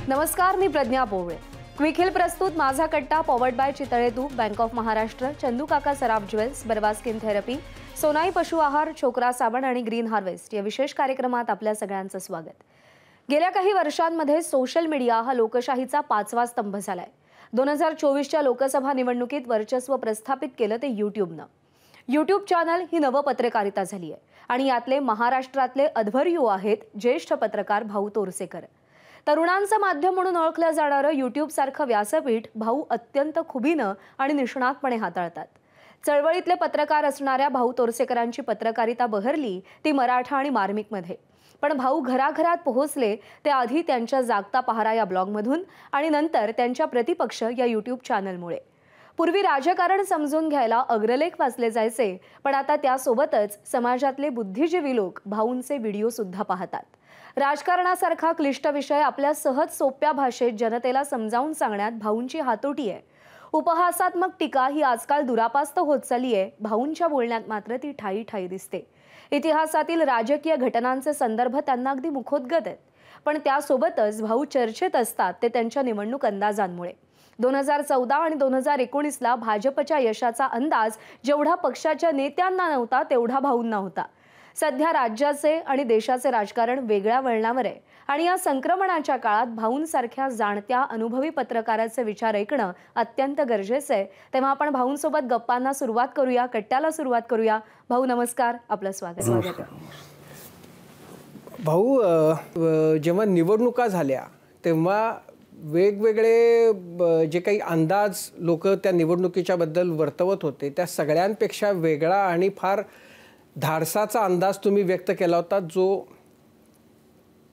नमस्कार, मी प्रज्ञा पोवळे. Quick hill प्रस्तुत माझा कट्टा पॉवर्ड बाय चितळे तूप, बँक ऑफ महाराष्ट्र, चंदू काका सराफ jewels, Barva skin therapy, Sonai पशु आहार, छोकरा साबण आणि ग्रीन हार्वेस्ट या विशेष कार्यक्रमात आपल्या सगळ्यांचं स्वागत. गेल्या काही वर्षांमध्ये सोशल मीडिया हा लोकशाहीचा 5वा स्तंभ झालाय. 2024च्या लोकसभा निवडणुकीत वर्चस्व प्रस्थापित केलं ते यूट्यूबनं. यूट्यूब चॅनल ही नवपत्रकारिता झाली आहे आणि यातले महाराष्ट्रातले अध्वर्यू आहेत ज्येष्ठ पत्रकार भाऊ तोरसेकर. तरुणांचं माध्यम म्हणून ओळखलं जाणारं यूट्यूब सारखं व्यासपीठ भाऊ अत्यंत खुबीनं आणि निष्णातपणे हाताळतात. चळवळीतले पत्रकार असणाऱ्या भाऊ तोरसेकरांची पत्रकारिता बहरली ती मराठा आणि मार्मिकमध्ये. पण भाऊ घराघरात पोहोचले ते आधी त्यांच्या जागता पहारा या ब्लॉगमधून आणि नंतर त्यांच्या प्रतिपक्ष या यूट्यूब चॅनलमुळे. पूर्वी राजकारण समजून घ्यायला अग्रलेख वाचले जायचे, पण आता त्यासोबतच समाजातले बुद्धिजीवी लोक भाऊंचे व्हिडिओ सुद्धा पाहतात. राजकारणासारखा क्लिष्ट विषय आपल्या सहज सोप्या भाषेत जनतेला समजावून सांगण्यात भाऊंची हातोटी आहे. उपहासात्मक टीका ही आजकाल दुरापास्त होत चालली आहे. भाऊंच्या बोलण्यात मात्र ती ठाई ठाई दिसते. इतिहासातील राजकीय घटनांचे संदर्भ त्यांना अगदी मुखोद्गत आहेत, पण त्यासोबतच भाऊ चर्चेत असतात ते त्यांच्या निवडणूक अंदाजांमुळे. 2014 आणि 2019ला भाजपच्या यशाचा अंदाज जेवढा पक्षाच्या नेत्यांना नव्हता तेवढा भाऊंना होता. सध्या राज्याचे आणि देशाचे राजकारण वेगळ्या वळणावर आहे आणि या संक्रमणाच्या काळात भाऊंसारख्या जाणत्या अनुभवी पत्रकाराचे विचार ऐकणं अत्यंत गरजेचं आहे. तेव्हा आपण भाऊंसोबत गप्पांना सुरुवात करूया, कट्ट्याला सुरुवात करूया. भाऊ नमस्कार, आपलं स्वागत. भाऊ, जेव्हा निवडणुका झाल्या तेव्हा वेगवेगळे जे काही अंदाज लोक त्या निवडणुकीच्या बद्दल वर्तवत होते त्या सगळ्यांपेक्षा वेगळा आणि फार धाडसाचा अंदाज तुम्ही व्यक्त केला होता, जो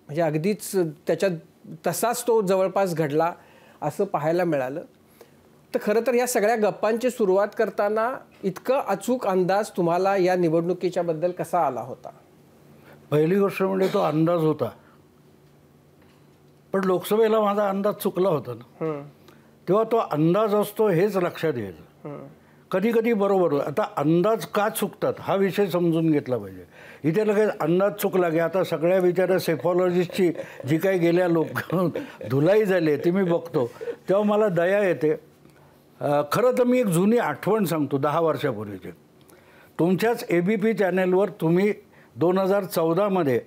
म्हणजे अगदीच त्याच्यात तसाच तो जवळपास घडला असं पाहायला मिळालं. तर खरं तर या सगळ्या गप्पांची सुरुवात करताना इतकं अचूक अंदाज तुम्हाला या निवडणुकीच्या बद्दल कसा आला होता? पहिली गोष्ट म्हणजे तो अंदाज होता, पण लोकसभेला माझा अंदाज चुकला होता ना. तेव्हा तो अंदाज असतो हेच लक्षात यायचं. कधी कधी बरोबर. आता अंदाज का चुकतात हा विषय समजून घेतला पाहिजे. इथे लगेच अंदाज चुकला की आता सगळ्या विचारा सेफॉलॉजिस्टची जी काही गेल्या लोक धुलाई झाली ती मी बघतो तेव्हा मला दया येते. खरं तर मी एक जुनी आठवण सांगतो. 10 वर्षापूर्वीची तुमच्याच ABP चॅनेलवर तुम्ही 2014मध्ये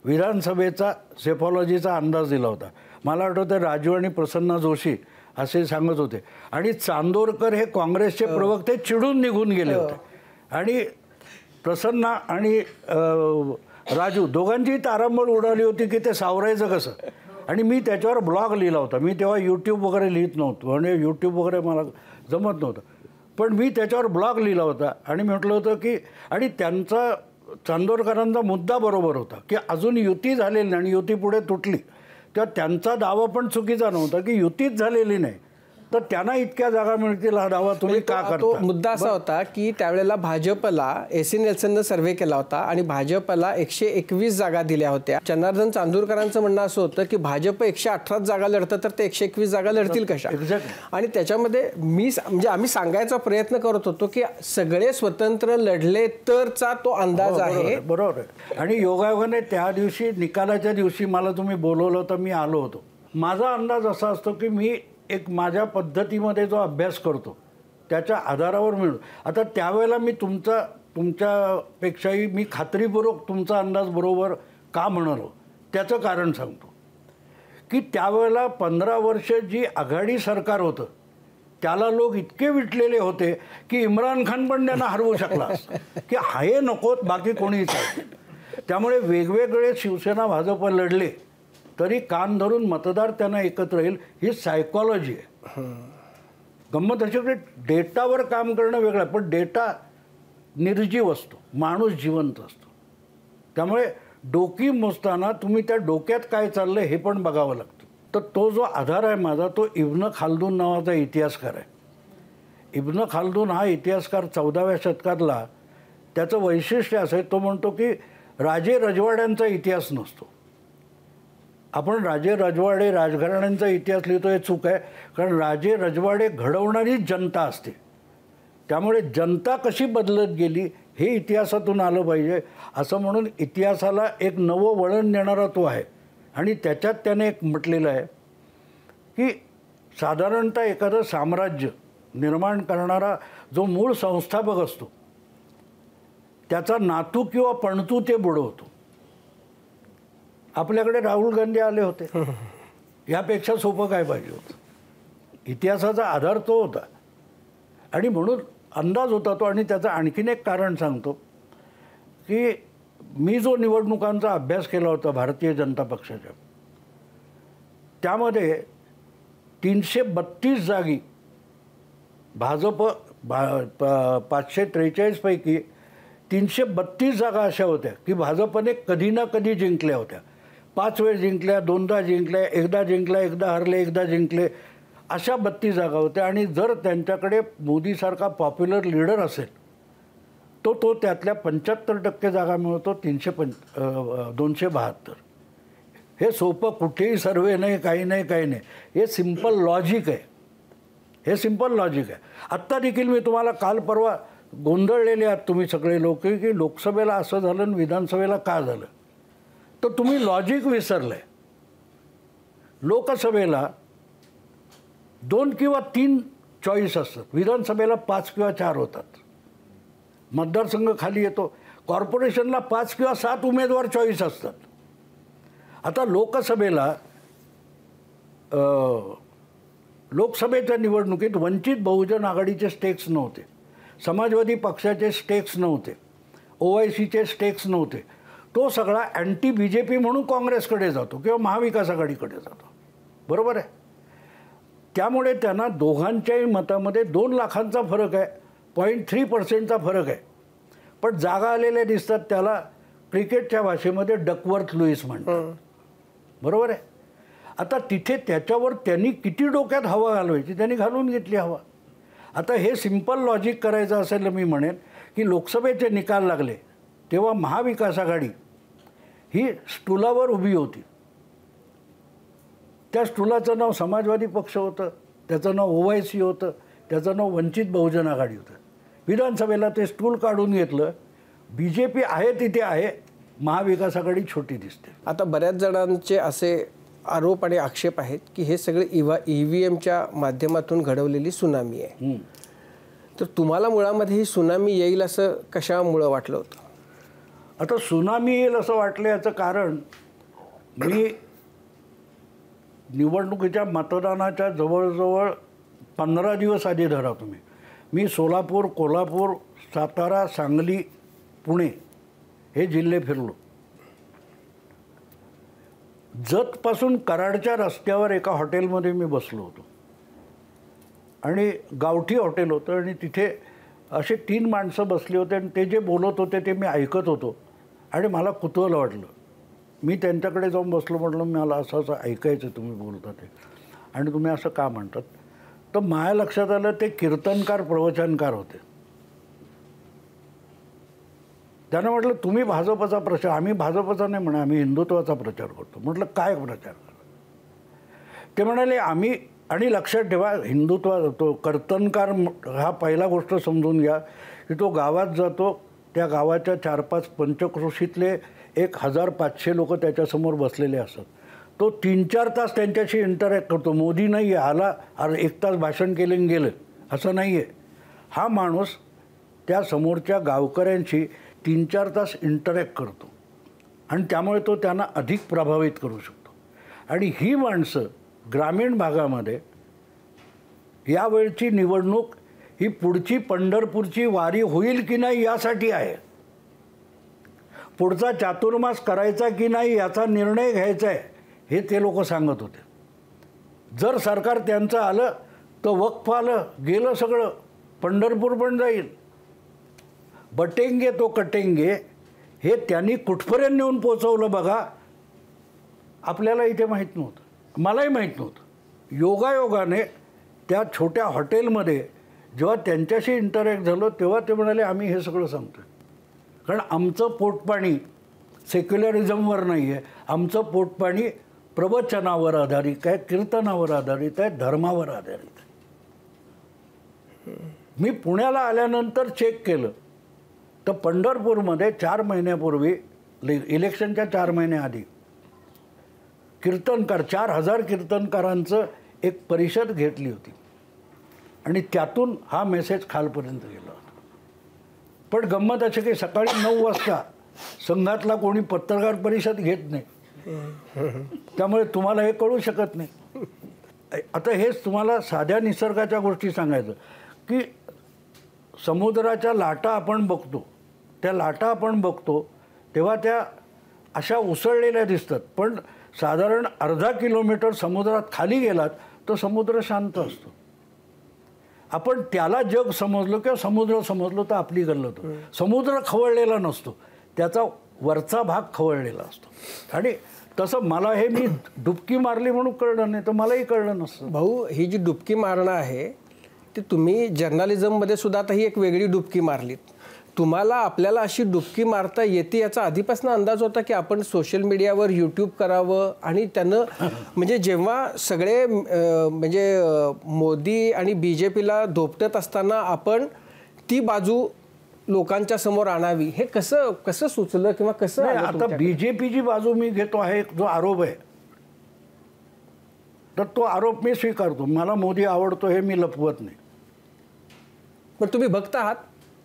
विधानसभेचा सेफॉलॉजीचा अंदाज दिला होता. मला आठवतं राजू आणि प्रसन्ना जोशी असे सांगत होते आणि चांदोरकर हे काँग्रेसचे प्रवक्ते चिडून निघून गेले होते. आणि प्रसन्ना आणि राजू दोघांचीही तारांबळ उडाली होती की ते सावरायचं कसं. आणि मी त्याच्यावर ब्लॉग लिहिला होता. मी तेव्हा यूट्यूब वगैरे लिहित नव्हतो, म्हणजे यूट्यूब वगैरे मला जमत नव्हतं, पण मी त्याच्यावर ब्लॉग लिहिला होता आणि म्हटलं होतं की आणि त्यांचा चांदोरकरांचा मुद्दा बरोबर होता की अजून युती झालेली नाही आणि युती पुढे तुटली. तेव्हा त्यांचा दावा पण चुकीचा नव्हता की युतीच झालेली नाही तर त्यांना इतक्या जागा मिळतील हा दावा तुम्ही का करता. तो मुद्दा असा होता की त्यावेळेला भाजपला AC नेल्सननं सर्व्हे केला होता आणि भाजपला 121 जागा दिल्या होत्या. जनार्दन चांदोरकरांचं म्हणणं असं होतं की भाजप 118 जागा लढतं तर ते 121 जागा लढतील कशा. आणि त्याच्यामध्ये म्हणजे आम्ही सांगायचा प्रयत्न करत होतो की सगळे स्वतंत्र लढले तरचा तो अंदाज आहे. बरोबर आहे. आणि योगायोगाने त्या दिवशी निकालाच्या दिवशी मला तुम्ही बोलवलं होतं, मी आलो होतो. माझा अंदाज असा असतो की मी एक माझ्या पद्धतीमध्ये जो अभ्यास करतो त्याच्या आधारावर मिळून. आता त्यावेळेला मी तुमच्यापेक्षाही मी खात्रीपूर्वक तुमचा अंदाज बरोबर का म्हणालो त्याचं कारण सांगतो की त्यावेळेला 15 वर्ष जी आघाडी सरकार होतं त्याला लोक इतके विटलेले होते की इम्रान खान पण त्यांना हरवू शकला की हे नकोत बाकी कोणीही चालते. त्यामुळे वेगवेगळे शिवसेना भाजप लढले तरी कान धरून मतदार त्यांना एकत्र येईल ही सायकॉलॉजी आहे. गंमत अशाकडे डेटावर काम करणं वेगळं, पण डेटा निर्जीव असतो, माणूस जिवंत असतो. त्यामुळे डोकी मोजताना तुम्ही त्या डोक्यात काय चाललं हे पण बघावं लागतं. तर तो जो आधार आहे माझा तो इब्न खाल्दून नावाचा इतिहासकार आहे. इब्न खाल्दून हा इतिहासकार 14व्या शतकातला. त्याचं वैशिष्ट्य असं आहे, तो म्हणतो की राजे रजवाड्यांचा इतिहास नसतो. आपण राजे रजवाडे राजघराण्यांचा इतिहास लिहितो हे चूक आहे, कारण राजे रजवाडे घडवणारीच जनता असते. त्यामुळे जनता कशी बदलत गेली हे इतिहासातून आलं पाहिजे. असं म्हणून इतिहासाला एक नवं वळण देणारा तो आहे. आणि त्याच्यात त्याने एक म्हटलेलं आहे की साधारणतः एखादं साम्राज्य निर्माण करणारा जो मूळ संस्थापक असतो त्याचा नातू किंवा पणतू ते बुडवतो. आपल्याकडे राहुल गांधी आले होते, यापेक्षा सोपं काय पाहिजे होतं. इतिहासाचा आधार तो होता आणि म्हणून अंदाज होता तो. आणि त्याचं आणखीन एक कारण सांगतो की मी जो निवडणुकांचा अभ्यास केला होता भारतीय जनता पक्षाच्या, त्यामध्ये 332 जागी भाजप 543 पैकी 332 जागा अशा होत्या की भाजपने कधी ना कधी जिंकल्या होत्या. 5 वेळ जिंकल्या, 2दा जिंकल्या, एकदा जिंकल्या, एकदा हरले, एकदा जिंकले, अशा 32 जागा होत्या. आणि जर त्यांच्याकडे मोदीसारखा पॉप्युलर लीडर असेल तो त्यातल्या 75% जागा मिळवतो. 272. हे सोपं कुठेही सर्वे नाही, काही नाही, काही नाही. हे सिम्पल लॉजिक आहे. हे सिम्पल लॉजिक आहे. आत्ता देखील मी तुम्हाला काल परवा गोंधळलेले आहात तुम्ही सगळे लोक की लोकसभेला असं झालं आणि विधानसभेला का झालं. तर तुम्ही लॉजिक विसरलं आहे. लोकसभेला 2 किंवा 3 चॉईस असतात, विधानसभेला 5 किंवा 4 होतात. मतदारसंघ खाली येतो. कॉर्पोरेशनला 5 किंवा 7 उमेदवार चॉईस असतात. आता लोकसभेच्या निवडणुकीत वंचित बहुजन आघाडीचे स्टेक्स नव्हते, समाजवादी पक्षाचे स्टेक्स नव्हते, OICचे स्टेक्स नव्हते. तो सगळा अँटी BJP म्हणून काँग्रेसकडे जातो किंवा महाविकास आघाडीकडे जातो. बरोबर आहे. त्यामुळे त्यांना दोघांच्याही मतामध्ये 2 लाखांचा फरक आहे, 0.3%चा फरक आहे. पण जागा आलेल्या दिसतात. त्याला क्रिकेटच्या भाषेमध्ये डकवर्थ लुईस म्हणतात. बरोबर आहे. आता तिथे त्याच्यावर त्यांनी किती डोक्यात हवा घालवायची, त्यांनी घालून घेतली हवा. आता हे सिम्पल लॉजिक करायचं असेल मी म्हणेन की लोकसभेचे निकाल लागले तेव्हा महाविकास आघाडी ही स्टुलावर उभी होती. त्या स्टुलाचं नाव समाजवादी पक्ष होतं, त्याचं नाव OIC होतं, त्याचं नाव वंचित बहुजन आघाडी होतं. विधानसभेला ते स्टूल काढून घेतलं. BJP आहे तिथे आहे, महाविकास आघाडी छोटी दिसते. आता बऱ्याच जणांचे असे आरोप आणि आक्षेप आहेत की हे सगळे EVMच्या माध्यमातून घडवलेली सुनामी आहे. तर तुम्हाला मुळामध्ये ही सुनामी येईल असं कशामुळं वाटलं होतं? आता सुनामी येईल असं वाटलं याचं कारण, मी निवडणुकीच्या मतदानाच्या जवळजवळ 15 दिवस आधी धरा तुम्ही, मी सोलापूर, कोल्हापूर, सातारा, सांगली, पुणे हे जिल्हे फिरलो. जतपासून कराडच्या रस्त्यावर एका हॉटेलमध्ये मी बसलो होतो आणि गावठी हॉटेल होतं आणि तिथे असे 3 माणसं बसले होते आणि ते जे बोलत होते ते मी ऐकत होतो आणि मला कुतूहल वाटलं. मी त्यांच्याकडे जाऊन बसलो, म्हटलं मला असं असं ऐकायचं तुम्ही बोलता ते आणि तुम्ही असं का म्हणतात. तर माझ्या लक्षात आलं ते कीर्तनकार प्रवचनकार होते. त्यांना म्हटलं तुम्ही भाजपचा प्रचार, आम्ही भाजपचा नाही म्हणा, आम्ही हिंदुत्वाचा प्रचार करतो. म्हटलं काय प्रचार करा. ते म्हणाले आम्ही, आणि लक्षात ठेवा हिंदुत्व, तो कीर्तनकार हा पहिला गोष्ट समजून घ्या की तो गावात जातो, त्या गावाच्या 4-5 पंचक्रोशीतले 1500 लोक त्याच्यासमोर बसलेले असतात. तो 3-4 तास त्यांच्याशी इंटरॅक्ट करतो. मोदी नाही आहे, आला 1 तास भाषण केले आणि गेलं असं नाही आहे. हा माणूस त्या समोरच्या गावकऱ्यांशी 3-4 तास इंटरॅक्ट करतो आणि त्यामुळे तो त्यांना अधिक प्रभावित करू शकतो. आणि ही माणसं ग्रामीण भागामध्ये यावेळची निवडणूक ही पुढची पंढरपूरची वारी होईल की नाही यासाठी आहे. पुढचा चातुर्मास करायचा की नाही याचा निर्णय घ्यायचा आहे हे ते लोक सांगत होते. जर सरकार त्यांचं आलं तर वक्फ आलं, गेलं सगळं, पंढरपूर पण जाईल. बटेंगे तो कटेंगे हे त्यांनी कुठपर्यंत नेऊन पोचवलं बघा. आपल्याला इथे माहीत नव्हतं, मलाही माहीत नव्हतं. योगायोगाने त्या छोट्या हॉटेलमध्ये जेव्हा त्यांच्याशी इंटरॅक्ट झालो तेव्हा ते म्हणाले आम्ही हे सगळं सांगतो कारण आमचं पोटपाणी सेक्युलरिझमवर नाही आहे, आमचं पोटपाणी प्रवचनावर आधारित आहे, कीर्तनावर आधारित आहे, धर्मावर आधारित आहे. मी पुण्याला आल्यानंतर चेक केलं तर पंढरपूरमध्ये 4 महिन्यापूर्वी, इलेक्शनच्या 4 महिन्याआधी कीर्तनकार 4000 कीर्तनकारांचं एक परिषद घेतली होती आणि त्यातून हा मेसेज खालपर्यंत गेला होता. पण गंमत अशी की सकाळी 9 वाजता संघातला कोणी पत्रकार परिषद घेत नाही, त्यामुळे तुम्हाला हे कळू शकत नाही. आता हेच तुम्हाला साध्या निसर्गाच्या गोष्टी सांगायचं की समुद्राच्या लाटा आपण बघतो, त्या लाटा आपण बघतो तेव्हा त्या अशा उसळलेल्या दिसतात, पण साधारण अर्धा किलोमीटर समुद्रात खाली गेलात तर समुद्र शांत असतो. आपण त्याला जग समजलो किंवा समुद्र समजलो तर आपली गल्लत होतो. समुद्र खवळलेला नसतो, त्याचा वरचा भाग खवळलेला असतो. आणि तसं मला हे मी डुबकी मारली म्हणून कळलं नाही तर मलाही कळलं नसतं. भाऊ, ही जी डुबकी मारणं आहे ती तुम्ही जर्नलिझममध्ये सुद्धा आता ही एक वेगळी डुबकी मारलीत. तुम्हाला आपल्याला अशी डुबकी मारता येते याचा आधीपासून अंदाज होता की आपण सोशल मीडियावर यूट्यूब करावं आणि त्यानं म्हणजे जेव्हा सगळे म्हणजे मोदी आणि BJPला धोपटत असताना आपण ती बाजू लोकांच्या समोर आणावी, हे कसं कसं सुचलं किंवा कसं? आता BJPची बाजू मी घेतो आहे, जो आरोप आहे तर तो आरोप मी स्वीकारतो. मला मोदी आवडतो हे मी लपवत नाही. पण तुम्ही भक्त आहात?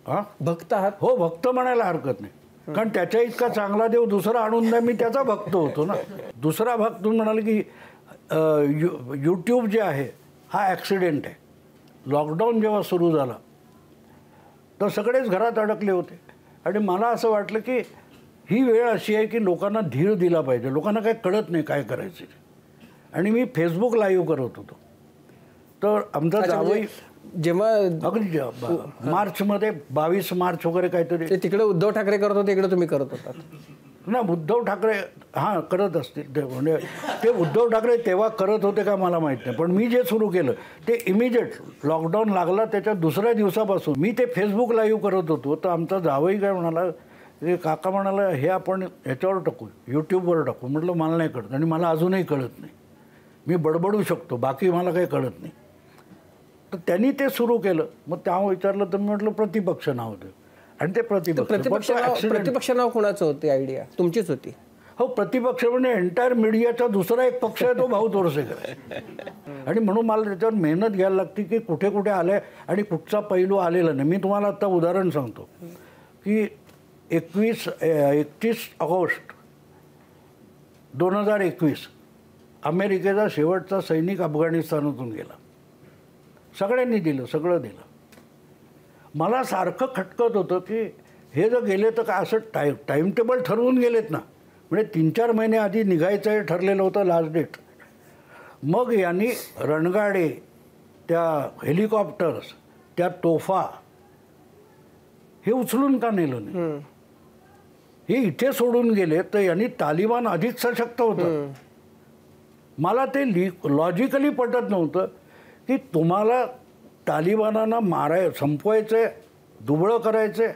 हां, भक्त आहात? हो, भक्त म्हणायला हरकत नाही, कारण त्याच्या इतका चांगला देव दुसरा आणून द्या, मी त्याचा भक्त होतो ना. दुसरा भाग तुम्ही म्हणाले की यूट्यूब जे आहे हा ॲक्सिडेंट आहे. लॉकडाऊन जेव्हा सुरू झाला तर सगळेच घरात अडकले होते आणि मला असं वाटलं की ही वेळ अशी आहे की लोकांना धीर दिला पाहिजे. लोकांना काही कळत नाही काय करायचं आणि मी फेसबुक लाईव्ह करत होतो. तर आमचा जावई जेव्हा अगदी मार्चमध्ये 22 मार्च वगैरे काहीतरी ते तिकडे उद्धव ठाकरे करत होते, इकडे तुम्ही करत होतात ना. उद्धव ठाकरे हां करत असतील ते, म्हणजे ते उद्धव ठाकरे तेव्हा करत होते का मला माहीत नाही, पण मी जे सुरू केलं ते इमिजिएट लॉकडाऊन लागला त्याच्या दुसऱ्या दिवसापासून मी ते फेसबुक लाईव्ह करत होतो. तर आमचा जावई काय म्हणाला, ते काका म्हणाला हे आपण ह्याच्यावर टाकू, यूट्यूबवर टाकू. म्हटलं मला नाही कळत आणि मला अजूनही कळत नाही. मी बडबडू शकतो, बाकी मला काही कळत नाही. तर त्यांनी ते सुरू केलं. मग त्यामुळे विचारलं तर मी म्हटलं प्रतिपक्ष नाव होतं आणि ते प्रतिपक्ष नाव कोणाचं होते? आयडिया तुमचीच होती? हो, प्रतिपक्ष म्हणजे एंटायर मीडियाचा दुसरा एक पक्ष आहे तो भाऊ तोरसेकर आहे. आणि म्हणून मला त्याच्यावर मेहनत घ्यायला लागते की कुठे कुठे आलं आणि कुठचा पैलू आलेला नाही. मी तुम्हाला आत्ता उदाहरण सांगतो की 31 ऑगस्ट 2021 अमेरिकेचा शेवटचा सैनिक अफगाणिस्तानातून गेला. सगळ्यांनी दिलं, सगळं दिलं. मला सारखं खटकत होतं की हे जर गेले तर काय असं टाईम टेबल ठरवून गेलेत ना, म्हणजे 3-4 महिने आधी निघायचं हे ठरलेलं होतं लास्ट डेट. मग यांनी रणगाडे, त्या हेलिकॉप्टर्स, त्या तोफा हे उचलून का नेलं नाही? हे इथे सोडून गेले तर यांनी तालिबान अधिक सशक्त होतं. मला ते लॉजिकली पटत नव्हतं की तुम्हाला तालिबानांना संपवायचं आहे, दुबळं करायचं आहे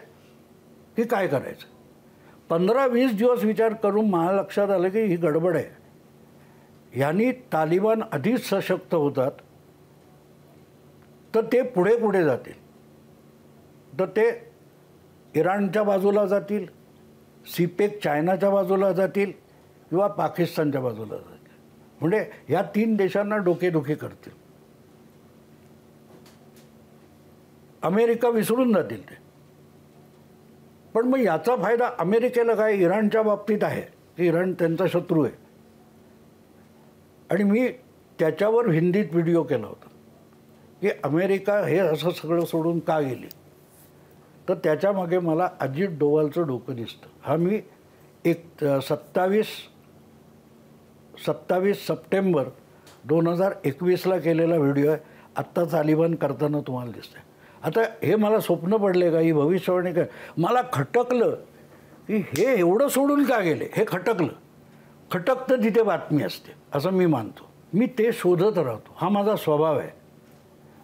की काय करायचं. 15-20 दिवस विचार करून मला लक्षात आलं की ही गडबड आहे. यांनी तालिबान अधिक सशक्त होतात तर ते पुढे पुढे जातील, तर ते इराणच्या बाजूला जातील, सीपेक चायनाच्या बाजूला जातील किंवा पाकिस्तानच्या बाजूला जातील. म्हणजे ह्या 3 देशांना डोकेदुखी करतील. अमेरिका विसरून जातील ते. पण मग याचा फायदा अमेरिकेला काय इराणच्या बाबतीत आहे की इराण त्यांचा शत्रू आहे. आणि मी त्याच्यावर हिंदीत व्हिडिओ केला होता की अमेरिका हे असं सगळं सोडून का गेली. तर त्याच्यामागे मला अजित डोवालचं डोकं दिसतं. हा मी 27 सप्टेंबर 2021ला केलेला व्हिडिओ आहे. आत्ता तालिबान करताना तुम्हाला दिसतंय. आता हे मला स्वप्न पडले का, ही भविष्यवाणी काय? मला खटकलं की हे एवढं सोडून का गेले. हे खटकतं तिथे बातमी असते असं मी मानतो. मी ते शोधत राहतो, हा माझा स्वभाव आहे.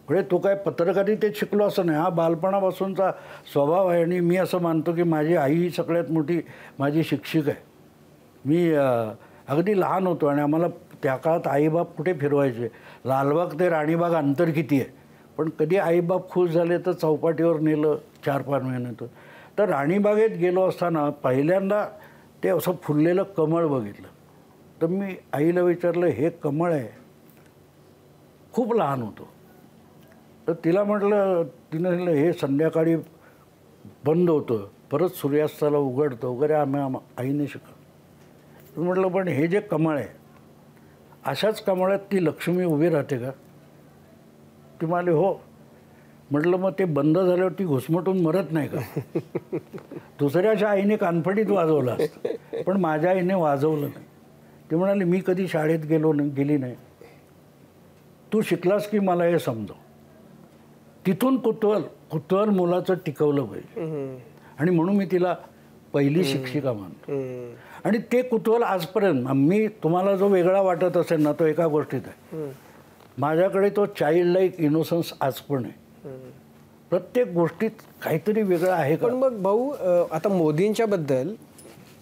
म्हणजे तो काय पत्रकारितेत शिकलो असं नाही, हा बालपणापासूनचा स्वभाव आहे. आणि मी असं मानतो की माझी आई ही सगळ्यात मोठी माझी शिक्षक आहे. मी अगदी लहान होतो आणि आम्हाला त्या काळात आईबाप कुठे फिरवायचे, लालबाग ते राणीबाग अंतर किती आहे, पण कधी आईबाप खुश झाले तर चौपाटीवर नेलं 4-5 महिन्यात. तर राणीबागेत गेलो असताना पहिल्यांदा ते असं फुललेलं कमळ बघितलं. तर मी आईला विचारलं हे कमळ आहे खूप लहान होतो. तर तिला म्हटलं, तिनं म्हटलं हे संध्याकाळी बंद होतं, परत सूर्यास्ताला उघडतं वगैरे आईने शिकवलं. म्हटलं पण हे जे कमळ आहे, अशाच कमळात ती लक्ष्मी उभी राहते का? ती म्हणाली हो. म्हटलं मग ते बंद झाल्यावर ती घुसमटून मरत नाही का? दुसऱ्याच्या आईने कानफडीत वाजवलं असतं, पण माझ्या आईने वाजवलं नाही. ती म्हणाली मी कधी शाळेत गेली नाही, तू शिकलास की मला हे समजव. तिथून कुतूहल मुलाचं टिकवलं पाहिजे, आणि म्हणून मी तिला पहिली शिक्षिका मानतो. आणि ते कुतूहल आजपर्यंत, मी तुम्हाला जो वेगळा वाटत असेल ना, तो एका गोष्टीत आहे, माझ्याकडे तो चाइल्ड लाईक इनोसन्स आज पण आहे. प्रत्येक गोष्टीत काहीतरी वेगळं आहे का? पण मग भाऊ, आता मोदींच्या बद्दल,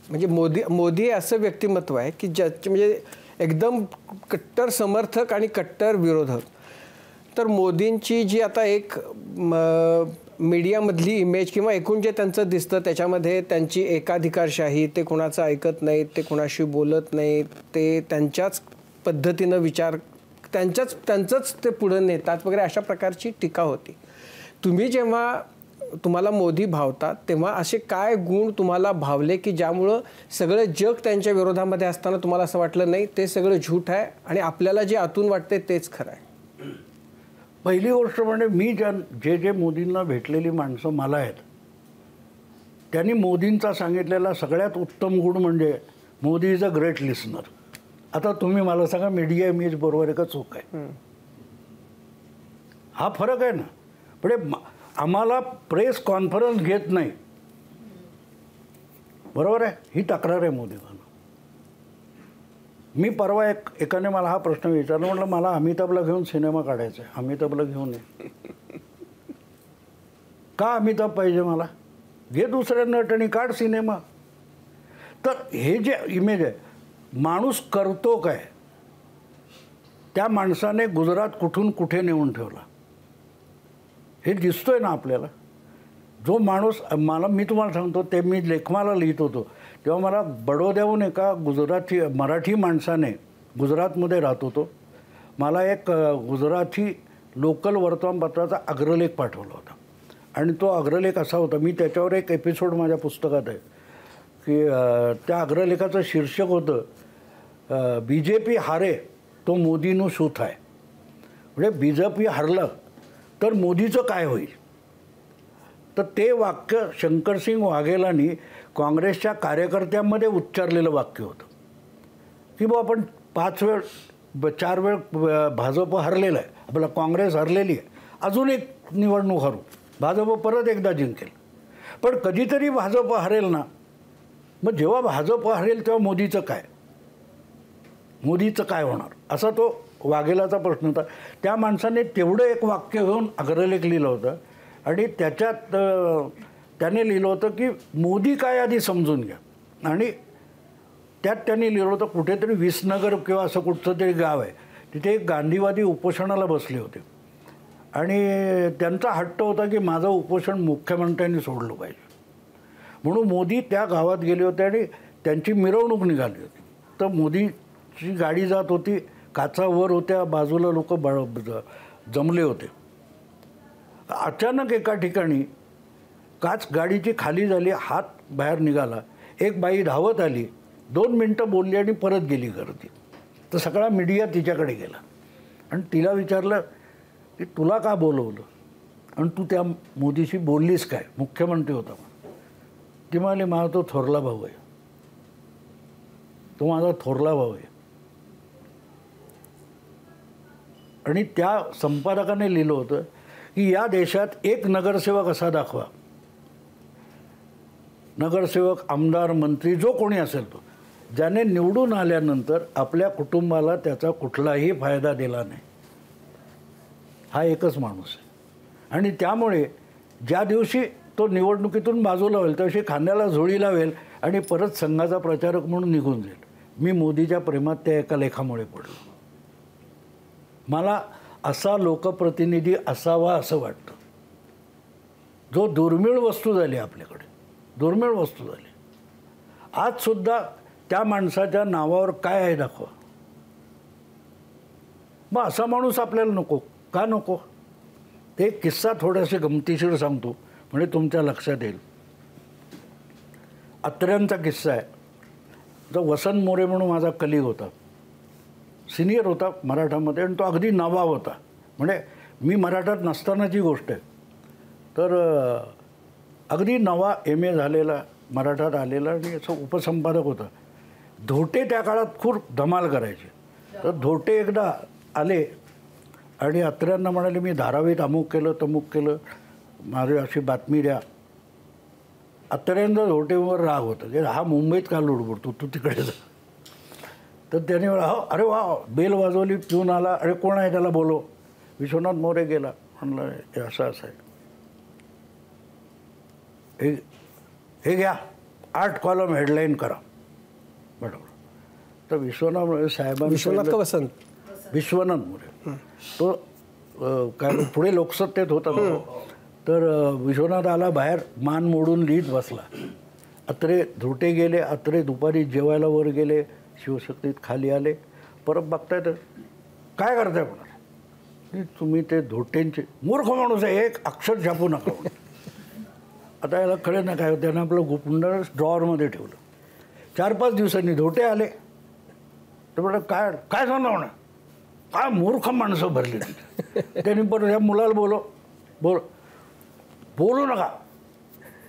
म्हणजे मोदी असं व्यक्तिमत्व आहे की ज्याचे म्हणजे एकदम कट्टर समर्थक आणि कट्टर विरोधक. तर मोदींची जी आता एक मीडियामधली इमेज किंवा एकूण जे त्यांचं दिसतं, त्याच्यामध्ये त्यांची एकाधिकारशाही, ते कोणाचं ऐकत नाहीत, ते कोणाशी बोलत नाहीत, ते त्यांच्याच पद्धतीनं विचार, त्यांचंच ते पुढे नेतात वगैरे, अशा प्रकारची टीका होती. तुम्ही जेव्हा तुम्हाला मोदी भावतात, तेव्हा असे काय गुण तुम्हाला भावले की ज्यामुळं सगळं जग त्यांच्या विरोधामध्ये असताना तुम्हाला असं वाटलं नाही ते सगळं झूठ आहे आणि आपल्याला जे आतून वाटते तेच खरं आहे? पहिली गोष्ट म्हणजे मी जे मोदींना भेटलेली माणसं मला आहेत, त्यांनी मोदींचा सांगितलेला सगळ्यात उत्तम गुण म्हणजे Modi is a great listener. आता तुम्ही मला सांगा, मीडिया इमेज बरोबर आहे का चूक आहे? हा फरक आहे ना. पण आम्हाला प्रेस कॉन्फरन्स घेत नाही, बरोबर आहे, ही तक्रार आहे मोदींना. मी परवा एकाने मला हा प्रश्न विचारला, म्हटलं मला अमिताभला घेऊन सिनेमा काढायचा आहे, अमिताभला घेऊन ये. का अमिताभ पाहिजे मला? घे दुसऱ्या नटाने काढ सिनेमा. तर हे जे इमेज आहे, माणूस करतो काय, त्या माणसाने गुजरात कुठून कुठे नेऊन ठेवला हे दिसतोय ना आपल्याला. जो माणूस, मी तुम्हाला सांगतो, ते मी लेखमाला लिहित होतो तेव्हा मला बडोद्याहून एका मराठी माणसाने, गुजरातमध्ये राहत होतो, मला एक गुजराती लोकल वर्तमानपत्राचा अग्रलेख पाठवला होता. आणि तो अग्रलेख असा होता, मी त्याच्यावर एक एपिसोड माझ्या पुस्तकात आहे की त्या अग्रलेखाचं शीर्षक होतं BJP हारे तो मोदीનું શું થાય. म्हणजे BJP हरलं तर मोदीचं काय होईल. तर ते वाक्य शंकरसिंग वाघेलांनी काँग्रेसच्या कार्यकर्त्यांमध्ये उच्चारलेलं वाक्य होतं की बुवा आपण 4 वेळ भाजप हरलेलं आहे, आपला काँग्रेस हरलेली आहे, अजून एक निवडणूक हरू, भाजप परत एकदा जिंकेल. पण कधीतरी भाजप हरेल ना, मग जेव्हा भाजप हरेल तेव्हा मोदीचं काय होणार, असा तो वाघेलाचा प्रश्न होता. त्या माणसाने तेवढं एक वाक्य घेऊन अग्रलेख लिहिलं होतं आणि त्याच्यात त्याने लिहिलं होतं की मोदी काय आधी समजून घ्या. आणि त्यात त्यांनी लिहिलं होतं, कुठेतरी विसनगर किंवा असं कुठचं तरी गाव आहे, तिथे एक गांधीवादी उपोषणाला बसले होते आणि त्यांचा हट्ट होता की माझं उपोषण मुख्यमंत्र्यांनी सोडलं पाहिजे. म्हणून मोदी त्या गावात गेले होते आणि त्यांची मिरवणूक निघाली होती. तर मोदीची गाडी जात होती, काचा वर होत्या, बाजूला लोक जमले होते. अचानक एका ठिकाणी काच गाडीची खाली झाली, हात बाहेर निघाला, एक बाई धावत आली, 2 मिनटं बोलली आणि परत गेली गर्दी. तर सगळा मीडिया तिच्याकडे गेला आणि तिला विचारलं की तुला का बोलवलं आणि तू त्या मोदीशी बोललीस काय, मुख्यमंत्री होता. ती म्हणाली माझा तो थोरला भाऊ आहे, तो माझा थोरला भाऊ आहे. आणि त्या संपादकाने लिहिलं होतं की या देशात एक नगरसेवक असा दाखवा, नगरसेवक, आमदार, मंत्री, जो कोणी असेल तो, ज्याने निवडून आल्यानंतर आपल्या कुटुंबाला त्याचा कुठलाही फायदा दिला नाही. हा एकच माणूस आहे. आणि त्यामुळे ज्या दिवशी तो निवडणुकीतून बाजूला होईल त्या दिवशी खांद्याला झोळी लावेल आणि परत संघाचा प्रचारक म्हणून निघून जाईल. मी मोदीच्या प्रेमात त्या एका लेखामुळे पडलो. मला असा लोकप्रतिनिधी असावा असं वाटतं, जो दुर्मिळ वस्तू झाली आपल्याकडे, दुर्मिळ वस्तू झाली. आजसुद्धा त्या माणसाच्या नावावर काय आहे दाखवा. मग असा माणूस आपल्याला नको का नको. ते एक किस्सा थोडासा गमतीशीर सांगतो म्हणजे तुमच्या लक्षात येईल. अत्र्यांचा किस्सा आहे. जो वसंत मोरे म्हणून माझा कलीग होता, सिनियर होता मराठामध्ये आणि तो अगदी नवा होता. म्हणजे मी मराठात नसतानाची गोष्ट आहे. तर अगदी नवा MA झालेला, मराठात आलेला आणि असं उपसंपादक होता. धोटे त्या काळात खूप धमाल करायचे. तर धोटे एकदा आले आणि अत्र्यांना म्हणाले मी धारावीत अमुक केलं तमुक केलं, माझी अशी बातमी द्या. अत्र्यांचा धोटेवर राग होता की हा मुंबईत का लुडबुडतो, तू तिकडे जा. तर त्याने अरे वा बेल वाजवली, पिऊन आला, अरे कोण आहे त्याला बोलो. विश्वनाथ मोरे गेला, म्हणलं हे असं आहे, हे घ्या 8 कॉलम हेडलाईन करा. बरोबर. तर विश्वनाथ मोरे साहेबांना, विश्वनाथ का वसंत, विश्वनाथ मोरे, तो काय पुढे लोकसत्तेत होता. तर विश्वनाथ आला बाहेर, मान मोडून लिहित बसला. अत्रे धोटे गेले. अत्रे दुपारी जेवायला वर गेले, शिवशक्तीत खाली आले. परत बघताय तर काय करताय म्हणा, तुम्ही ते धोटेंचे मूर्ख माणूस आहे, एक अक्षर छापू नका. आता याला कळलं ना काय. त्यानं आपलं गुंडाळ ड्रॉवरमध्ये ठेवलं. 4-5 दिवसांनी धोटे आले. तर म्हटलं काय काय सांगा म्हणा, काय मूर्ख माणसं भरली. त्यांनी परत या मुलाला बोलू नका,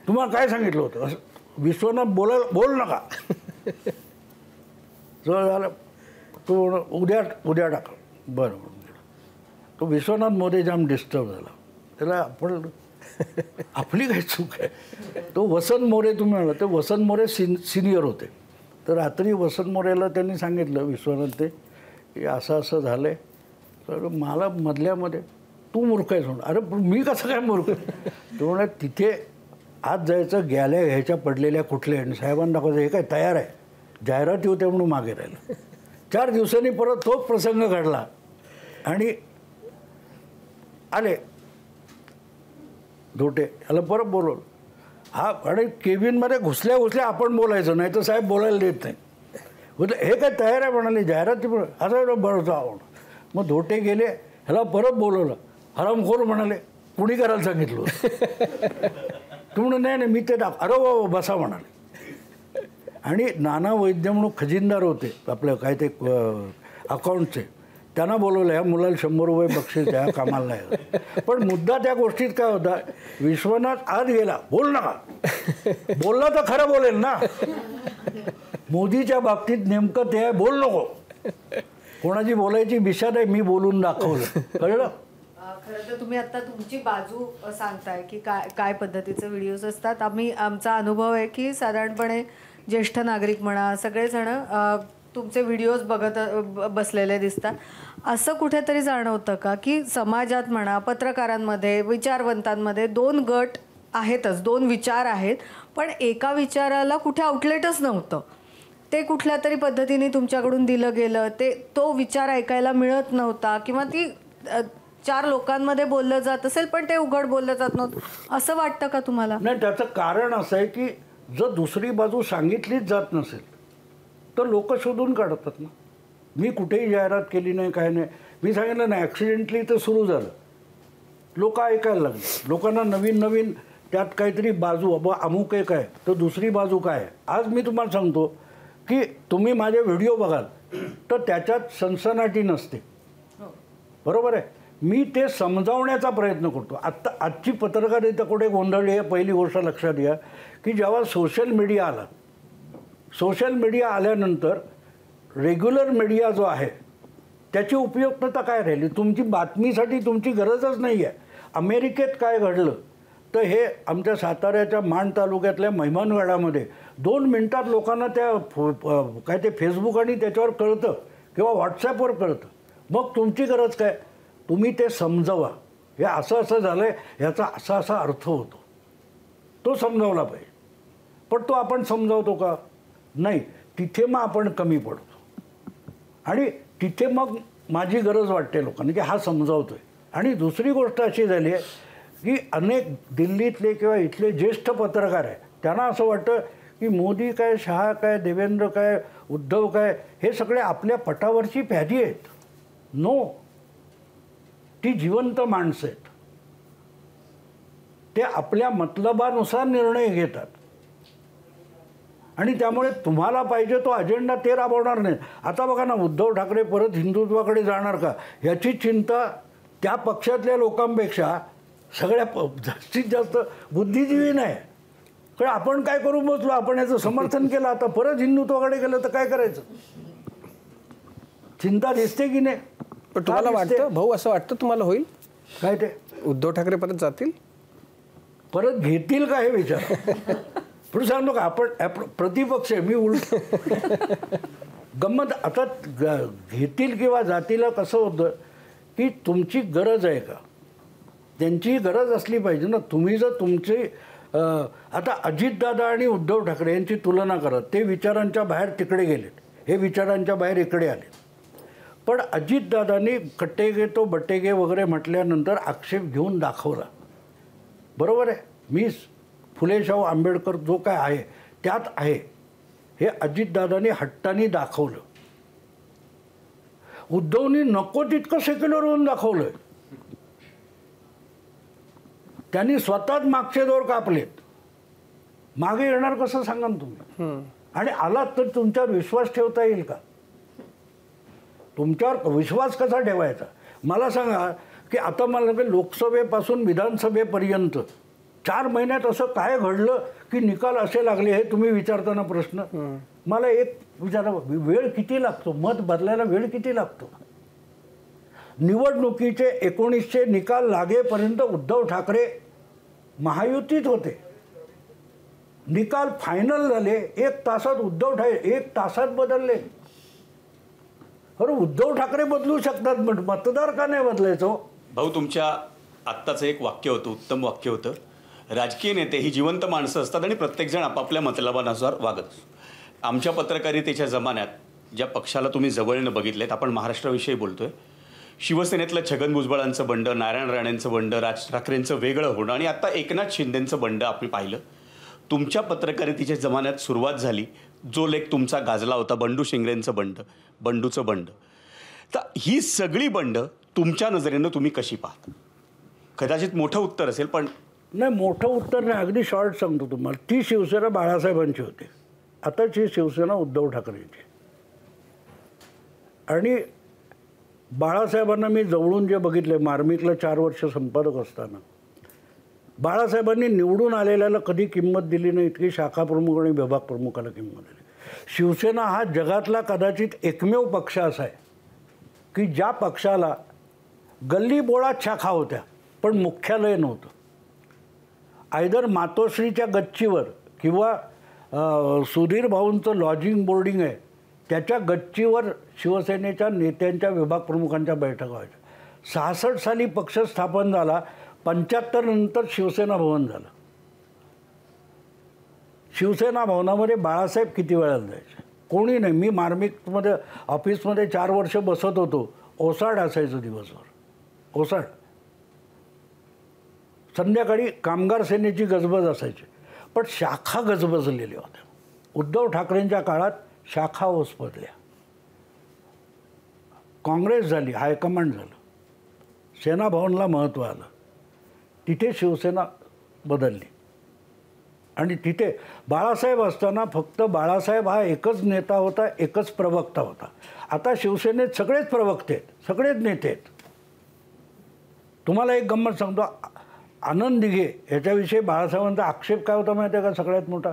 तुम्हाला काय सांगितलं होतं असं. विश्वनाथ बोल नका. जर झालं तो उद्या टाका. बरं. तो विश्वनाथ मोरे जाम डिस्टर्ब झाला. त्याला आपण आपली काही चूक आहे. तो वसंत मोरे तुम्ही म्हणाला, ते वसंत मोरे सिनियर होते. तर रात्री वसंत मोरेला त्यांनी सांगितलं, विश्वनाथ ते की असं असं झालं आहे. तर मला मधल्यामध्ये तू मूर्ख आहेस म्हणून. अरे पण मी कसं काय मूर्ख. तो म्हणा तिथे आज जायचं, घ्यायला घ्यायच्या पडलेल्या कुठल्या, आणि साहेबांना दाखवायचं हे काय तयार आहे, जाहिराती होत्या म्हणून मागे राहिलं. 4 दिवसांनी परत तोच प्रसंग घडला आणि आले धोटे. याला परत बोलवलं. हा आणि केबिनमध्ये घुसल्या आपण बोलायचं, नाही तर साहेब बोलायला देत नाही. हे काय तयार आहे म्हणाले, जाहिराती पण असं बरं जावं. मग धोटे गेले, ह्याला परत बोलवलं. हरामखोर म्हणाले, कुणी करायला सांगितलं. तू म्हणून नाही मी ते अरे वा बसा म्हणाले. आणि नाना वैद्य म्हणून खजिनदार होते आपलं काय ते अकाउंटचे, त्यांना बोलवलं, ह्या मुलाला 100 रुपये बक्षीस द्या, कामाला नाही. पण मुद्दा त्या गोष्टीत काय होता, विश्वनाथ आत गेला, बोल नका. बोलला तर खरं बोलेल ना. मोदीच्या बाबतीत नेमकं ते आहे, बोल नको. कोणाची बोलायची दिशा नाही, मी बोलून दाखवलं. कळलं. खरं तर तुम्ही आता तुमची बाजू सांगताय की काय पद्धतीचे व्हिडिओज असतात. आमचा अनुभव आहे की साधारणपणे ज्येष्ठ नागरिक म्हणा सगळेजण तुमचे व्हिडिओज बघत बसलेले दिसतात. असं कुठेतरी जाणवतं का की समाजात म्हणा, पत्रकारांमध्ये, विचारवंतांमध्ये 2 गट आहेतच, 2 विचार आहेत, पण एका विचाराला कुठे आउटलेटच नव्हतं. ते कुठल्या तरी पद्धतीने तुमच्याकडून दिलं गेलं, तो विचार ऐकायला मिळत नव्हता, किंवा ती 4 लोकांमध्ये बोललं जात असेल पण ते उघड बोललं जात नव्हतं. असं वाटतं का तुम्हाला? नाही, त्याचं कारण असं आहे की जर दुसरी बाजू सांगितलीच जात नसेल तर लोक शोधून काढतात ना. मी कुठेही जाहिरात केली नाही, काय नाही. मी सांगितलं ना ॲक्सिडेंटली तर सुरू झालं, लोक ऐकायला लागले. लोकांना नवीन नवीन त्यात काहीतरी बाजू, अमुक एक आहे तर दुसरी बाजू काय आहे. आज मी तुम्हाला सांगतो की तुम्ही माझे व्हिडिओ बघाल तर त्याच्यात सनसनाटी नसते, बरोबर आहे. मी ते समजावण्याचा प्रयत्न करतो. आजची पत्रकारिता कुठे गोंधळली आहे, पहिली गोष्ट लक्षात घ्या की जेव्हा सोशल मीडिया आला, सोशल मीडिया आल्यानंतर रेग्युलर मीडिया जो आहे त्याची उपयुक्तता काय राहिली. तुमची बातमीसाठी तुमची गरजच नाही आहे. अमेरिकेत काय घडलं तर हे आमच्या साताऱ्याच्या माण तालुक्यातल्या महिमानगडामध्ये 2 मिनिटात लोकांना त्या काय ते फेसबुक आणि त्याच्यावर कळतं किंवा व्हॉट्सॲपवर कळतं. मग तुमची गरज काय, तुम्ही ते समजावा. हे असं असं झालं आहे, ह्याचा असा असा अर्थ होतो, तो समजावला पाहिजे. पण तो आपण समजावतो का? नाही. तिथे मग आपण कमी पडतो आणि तिथे मग माझी गरज वाटते लोकांना की हा समजावतोय. आणि दुसरी गोष्ट अशी झाली आहे की अनेक दिल्लीतले किंवा इथले ज्येष्ठ पत्रकार आहे, त्यांना असं वाटतं की मोदी काय, शहा काय, देवेंद्र काय, उद्धव काय, हे सगळे आपल्या पटावरची प्यादी आहेत. नो, ती जिवंत माणसं आहेत. ते आपल्या मतलबानुसार निर्णय घेतात आणि त्यामुळे तुम्हाला पाहिजे तो अजेंडा ते राबवणार नाही. आता बघा ना, उद्धव ठाकरे परत हिंदुत्वाकडे जाणार का याची चिंता त्या पक्षातल्या लोकांपेक्षा सगळ्या जास्तीत जास्त बुद्धिजीवी नाही. कारण आपण काय करू बसलो, आपण याचं समर्थन केलं, आता परत हिंदुत्वाकडे गेलं तर काय करायचं. चिंता दिसते की नाही. पण तुम्हाला वाटतं भाऊ, असं वाटतं तुम्हाला होईल काय ते उद्धव ठाकरे परत जातील, परत घेतील का हे विचार. पण सांगतो का आपण प्रतिपक्ष आहे, मी उलट गंमत. आता घेतील किंवा जातीला कसं होतं की तुमची गरज आहे का, त्यांची गरज असली पाहिजे ना. तुम्ही जर तुमची आता अजितदादा आणि उद्धव ठाकरे यांची तुलना करत, ते विचारांच्या बाहेर तिकडे गेलेत, हे विचारांच्या बाहेर इकडे आले. पण अजितदादांनी कट्टेगे तो बट्टेगे वगैरे म्हटल्यानंतर आक्षेप घेऊन दाखवला. बरोबर आहे, मी फुले शाहू आंबेडकर जो काय आहे त्यात आहे, हे अजितदादांनी हट्टाने दाखवलं. उद्धवनी नको तितकं सेक्युलर होऊन दाखवलंय. त्यांनी स्वतःच मागचे दोर कापलेत. मागे येणार कसं सांगा ना तुम्ही. आणि आलात तर तुमच्यावर विश्वास ठेवता येईल का. तुमच्यावर विश्वास कसा ठेवायचा मला सांगा. की आता मला लोकसभेपासून विधानसभेपर्यंत 4 महिन्यात असं काय घडलं की निकाल असे लागले, हे तुम्ही विचारताना प्रश्न मला एक विचारा, वेळ किती लागतो, मत बदलायला वेळ किती लागतो. निवडणुकीचे 1900 निकाल लागेपर्यंत उद्धव ठाकरे महायुतीत होते. निकाल फायनल झाले 1 तासात, उद्धव ठाकरे 1 तासात बदलले. अरे उद्धव ठाकरे बदलू शकतात, मतदार का नाही बदलायचो. भाऊ, तुमच्या आत्ताचं एक वाक्य होतं, उत्तम वाक्य होतं, राजकीय नेते ही जिवंत माणसं असतात आणि प्रत्येकजण आपापल्या मतलबानुसार वागत असतो. आमच्या पत्रकारितेच्या जमान्यात ज्या पक्षाला तुम्ही जवळनं बघितलेत, आपण महाराष्ट्राविषयी बोलतोय, शिवसेनेतलं छगन भुजबळांचं बंड, नारायण राणेंचं बंड, राज ठाकरेंचं वेगळं होणं आणि आता एकनाथ शिंदेंचं बंड आपण पाहिलं. तुमच्या पत्रकारितेच्या जमान्यात सुरुवात झाली, जो लेख तुमचा गाजला होता, बंडू शिंगरेंचं बंड, बंडूचं बंड. तर ही सगळी बंड तुमच्या नजरेनं तुम्ही कशी पाहता. कदाचित मोठं उत्तर असेल, पण नाही मोठं उत्तर नाही, अगदी शॉर्ट सांगतो तुम्हाला. ती शिवसेना बाळासाहेबांची होती, आताची शिवसेना उद्धव ठाकरेंची. आणि बाळासाहेबांना मी जवळून जे बघितले, मार्मिकला 4 वर्ष संपादक असताना, बाळासाहेबांनी निवडून आलेल्याला कधी किंमत दिली नाही इतकी शाखा प्रमुख आणि विभाग प्रमुखाला किंमत दिली. शिवसेना हा जगातला कदाचित एकमेव पक्ष असा आहे की ज्या पक्षाला गल्लीबोळात शाखा होत्या पण मुख्यालय नव्हतं. आयदर मातोश्रीच्या गच्चीवर किंवा सुधीर भाऊंचं लॉजिंग बोर्डिंग आहे त्याच्या गच्चीवर शिवसेनेच्या नेत्यांच्या विभाग प्रमुखांच्या बैठका व्हायच्या. 66 साली पक्ष स्थापन झाला, 75 नंतर शिवसेना भवन झालं. शिवसेना भवनामध्ये बाळासाहेब किती वेळाला जायचे, कोणी नाही. मी मार्मिकमध्ये ऑफिसमध्ये 4 वर्ष बसत होतो, ओसाड असायचं दिवसभर, ओसाड. संध्याकाळी कामगार सेनेची गजबज असायची, पण शाखा गजबजलेल्या होत्या. उद्धव ठाकरेंच्या काळात शाखा ओसपडल्या, काँग्रेस झाली, हायकमांड झालं, सेना भवनला महत्त्व आलं, तिथे शिवसेना बदलली. आणि तिथे बाळासाहेब असताना फक्त बाळासाहेब हा एकच नेता होता, एकच प्रवक्ता होता. आता शिवसेनेत सगळेच प्रवक्ते आहेत, सगळेच नेते आहेत. तुम्हाला एक गंमत सांगतो, आनंद दिघे याच्याविषयी बाळासाहेबांचा आक्षेप काय होता माहिती आहे का सगळ्यात मोठा,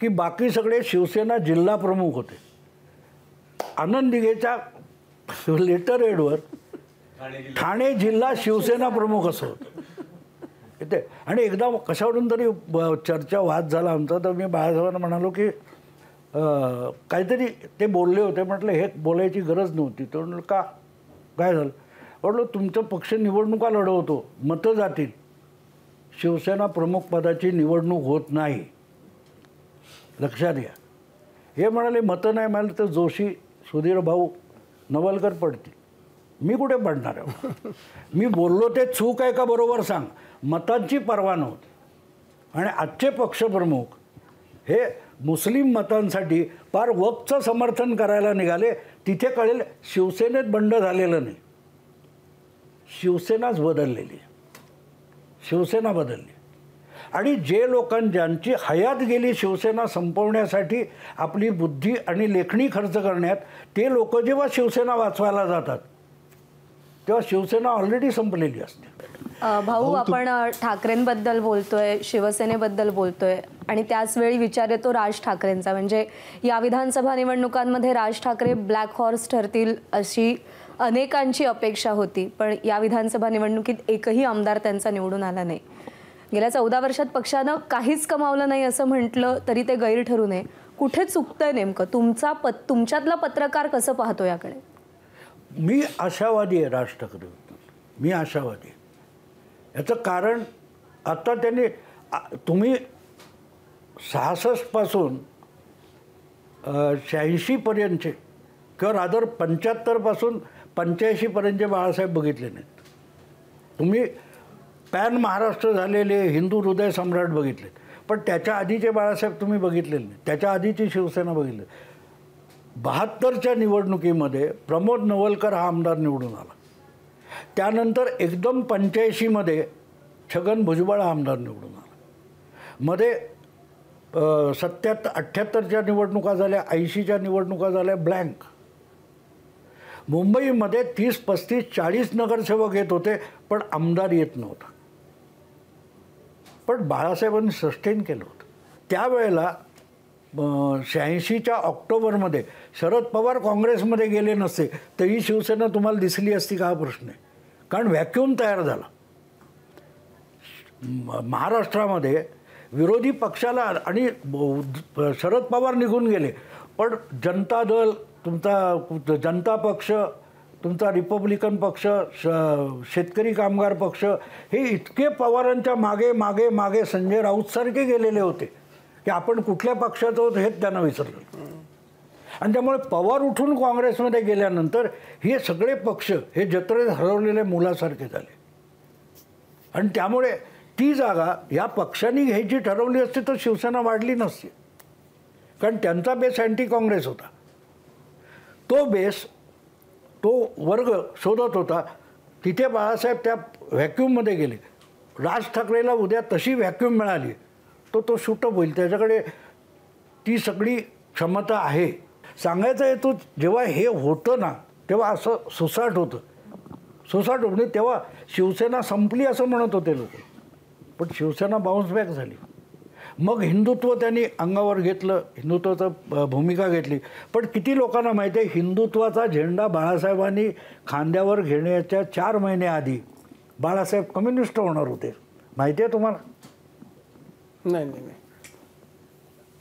की बाकी सगळे शिवसेना जिल्हा प्रमुख होते. आनंद दिघेच्या लेटर हेडवर ठाणे जिल्हा शिवसेना प्रमुख असं होतं इथे. आणि एकदा कशावरून तरी चर्चा वाद झाला आमचा, तर मी बाळासाहेबांना म्हणालो की काहीतरी ते बोलले होते, म्हटलं हे बोलायची गरज नव्हती. तर म्हटलं का, काय झालं, म्हटलं तुमचं पक्ष निवडणुका लढवतो, मतं जातील, शिवसेना प्रमुख पदाची निवडणूक होत नाही, लक्षात घ्या. हे म्हणाले मतं नाही मिळालं तर जोशी, सुधीर भाऊ, नवलकर पडतील. मी कुठे पडणार आहे. मी बोललो ते चूक आहे का बरोबर सांग. मतांची पर्वा नव्हती. आणि आजचे पक्षप्रमुख हे मुस्लिम मतांसाठी फार वक्फचं समर्थन करायला निघाले. तिथे कळेल शिवसेनेत बंड झालेलं नाही, शिवसेनाच बदललेली आहे. शिवसेना बदलली आणि जे ज्यांची हयात गेली शिवसेना संपवण्यासाठी आपली बुद्धी आणि लेखणी खर्च करण्यात, ते लोक जेव्हा शिवसेना वाचवायला जातात तेव्हा शिवसेना ऑलरेडी संपलेली असते. भाऊ, आपण ठाकरेंबद्दल बोलतोय, शिवसेनेबद्दल बोलतोय आणि त्याच वेळी विचार येतो राज ठाकरेंचा. म्हणजे या विधानसभा निवडणुकांमध्ये राज ठाकरे ब्लॅक हॉर्स ठरतील अशी अनेकांची अपेक्षा होती, पण या विधानसभा निवडणुकीत एकही आमदार त्यांचा निवडून आला नाही. गेल्या 14 वर्षात पक्षानं काहीच कमावलं नाही असं म्हटलं तरी ते गैर ठरू नये. कुठे चुकतंय नेमकं? तुमच्यातला पत्रकार कसं पाहतो याकडे? मी आशावादी आहे राज ठाकरे. मी आशावादी आहे. याचं कारण आता त्यांनी तुम्ही 66 पासून 86 पर्यंतचे किंवा रादर 75 पासून 85 पर्यंतचे बाळासाहेब बघितले नाहीत. तुम्ही पॅन महाराष्ट्र झालेले हिंदू हृदय सम्राट बघितले, पण त्याच्या आधीचे बाळासाहेब तुम्ही बघितलेले नाही. त्याच्या आधीची शिवसेना बघितली. 72च्या निवडणुकीमध्ये प्रमोद नवलकर हा आमदार निवडून आला. त्यानंतर एकदम 85मध्ये छगन भुजबळ हा आमदार निवडून आला. मध्ये 78च्या निवडणुका झाल्या, 80च्या निवडणुका झाल्या ब्लँक. मुंबईमध्ये 30, 35, 40 नगरसेवक येत होते, पण आमदार येत नव्हता. पण बाळासाहेबांनी सस्टेन केलं होतं. त्यावेळेला 86च्या ऑक्टोबरमध्ये शरद पवार काँग्रेसमध्ये गेले नसते तरी शिवसेना तुम्हाला दिसली असती का, हा प्रश्न आहे. कारण व्हॅक्यूम तयार झाला महाराष्ट्रामध्ये विरोधी पक्षाला. आणि शरद पवार निघून गेले, पण जनता दल, तुमचा जनता पक्ष, तुमचा रिपब्लिकन पक्ष, शेतकरी कामगार पक्ष, हे इतके पवारांच्या मागे मागे मागे संजय राऊतसारखे गेलेले होते की आपण कुठल्या पक्षाचं होतं हेच त्यांना विसरलं. आणि त्यामुळे पवार उठून काँग्रेसमध्ये गेल्यानंतर हे सगळे पक्ष हे जत्रेत हरवलेल्या मुलासारखे झाले. आणि त्यामुळे ती जागा या पक्षांनी घ्यायची ठरवली असती तर शिवसेना वाढली नसती. कारण त्यांचा बेस अँटी काँग्रेस होता. तो बेस, तो वर्ग शोधत होता. तिथे बाळासाहेब त्या व्हॅक्यूममध्ये गेले. राज ठाकरेला उद्या तशी व्हॅक्यूम मिळाली तो शूटअप होईल. त्याच्याकडे ती सगळी क्षमता आहे. सांगायचं हेतू, जेव्हा हे होतं ना तेव्हा असं सुसाट होतं. सुसाट म्हणजे तेव्हा शिवसेना संपली असं म्हणत होते लोक, पण शिवसेना बाउन्स बॅक झाली. मग हिंदुत्व त्यांनी अंगावर घेतलं, हिंदुत्वाचं भूमिका घेतली. पण किती लोकांना माहिती आहे, हिंदुत्वाचा झेंडा बाळासाहेबांनी खांद्यावर घेण्याच्या 4 महिने आधी बाळासाहेब कम्युनिस्ट होणार होते. माहिती आहे तुम्हाला? नाही नाही नाही.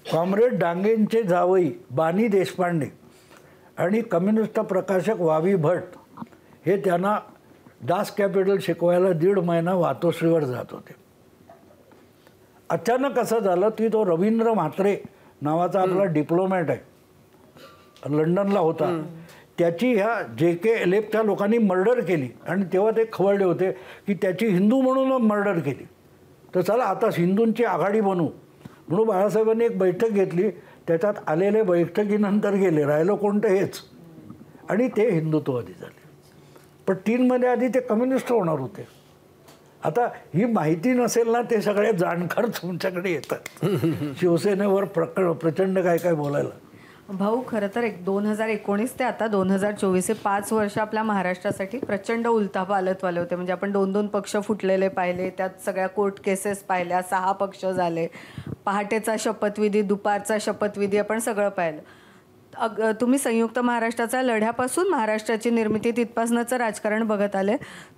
कॉम्रेड डांगेंचे जावई बानी देशपांडे आणि कम्युनिस्ट प्रकाशक वावी भट हे त्यांना दास कॅपिटल शिकवायला 1.5 महिना वातोश्रीवर जात होते. अचानक असं झालं की तो रवींद्र म्हात्रे नावाचा आपला डिप्लोमॅट आहे, लंडनला होता, त्याची ह्या JKLFच्या लोकांनी मर्डर केली. आणि तेव्हा ते खवळले होते की त्याची हिंदू म्हणून मर्डर केली, तर चला आता हिंदूंची आघाडी बनवू म्हणून बाळासाहेबांनी एक बैठक घेतली. त्याच्यात आलेले बैठकीनंतर गेले, राहिलं कोणतं हेच, आणि ते हिंदुत्ववादी झाले. पण 3 महिने आधी ते कम्युनिस्ट होणार होते. आता ही माहिती नसेल ना, ते सगळे जाणकार तुमच्याकडे येतात शिवसेनेवर प्रचंड काय काय बोलायला. भाऊ, खरं तर 2019 ते आता 2024 हे 5 वर्ष आपल्या महाराष्ट्रासाठी प्रचंड उलथापालथ वाले होते. म्हणजे आपण 2-2 पक्ष फुटलेले पाहिले, त्यात सगळ्या कोर्ट केसेस पाहिल्या, 6 पक्ष झाले, पहाटेचा शपथविधी, दुपारचा शपथविधी, आपण सगळं पाहिलं. तुम्ही संयुक्त महाराष्ट्राच्या लढ्यापासून महाराष्ट्राची निर्मिती तिथपासूनचं राजकारण बघत आले.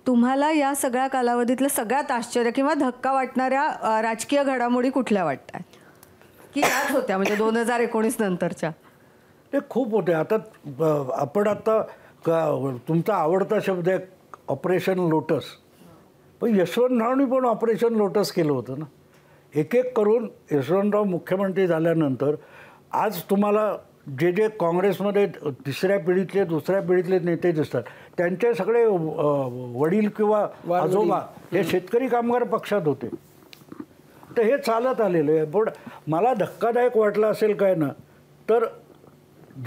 तुम्हाला या सगळ्या कालावधीतलं सगळ्यात आश्चर्य किंवा धक्का वाटणाऱ्या राजकीय घडामोडी कुठल्या वाटतात की याच होत्या, म्हणजे 2019 नंतरच्या? ते खूप होते. आता आपण तुमचा आवडता शब्द आहे ऑपरेशन लोटस, पण यशवंतरावनी पण ऑपरेशन लोटस केलं होतं ना. एक एक करून यशवंतराव मुख्यमंत्री झाल्यानंतर आज तुम्हाला जे जे काँग्रेसमध्ये 3ऱ्या पिढीतले 2ऱ्या पिढीतले नेते दिसतात, त्यांचे सगळे वडील किंवा आजोबा हे शेतकरी कामगार पक्षात होते. तर हे चालत आलेलं आहे. पण मला धक्कादायक वाटलं असेल काय ना, तर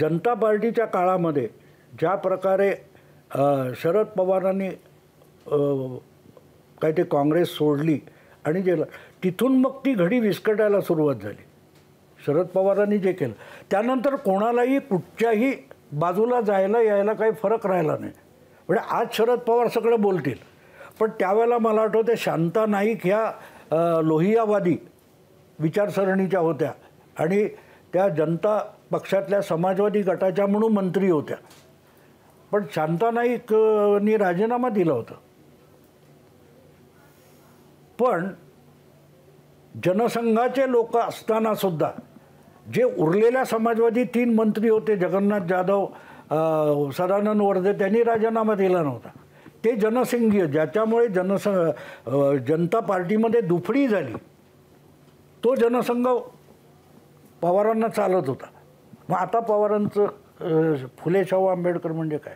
जनता पार्टीच्या काळामध्ये ज्या प्रकारे शरद पवारांनी काय ते काँग्रेस सोडली आणि जे तिथून मग ती घडी विस्कटायला सुरुवात झाली. शरद पवारांनी जे केलं त्यानंतर कोणालाही कुठच्याही बाजूला जायला यायला काही फरक राहिला नाही. म्हणजे आज शरद पवार सगळं बोलतील, पण त्यावेळेला मला आठवते शांता नाईक ह्या लोहियावादी विचारसरणीच्या होत्या आणि त्या जनता पक्षातल्या समाजवादी गटाच्या म्हणून मंत्री होत्या. पण शांता नाईकनी राजीनामा दिला होता. पण जनसंघाचे लोक असताना सुद्धा जे उरलेल्या समाजवादी 3 मंत्री होते, जगन्नाथ जाधव, सदानंद वर्धे, त्यांनी राजीनामा दिला नव्हता. ते जनसंघीय ज्याच्यामुळे जनता पार्टीमध्ये दुफडी झाली, तो जनसंघ पवारांना चालत होता. मग आता पवारांचं फुले शाहू आंबेडकर म्हणजे काय?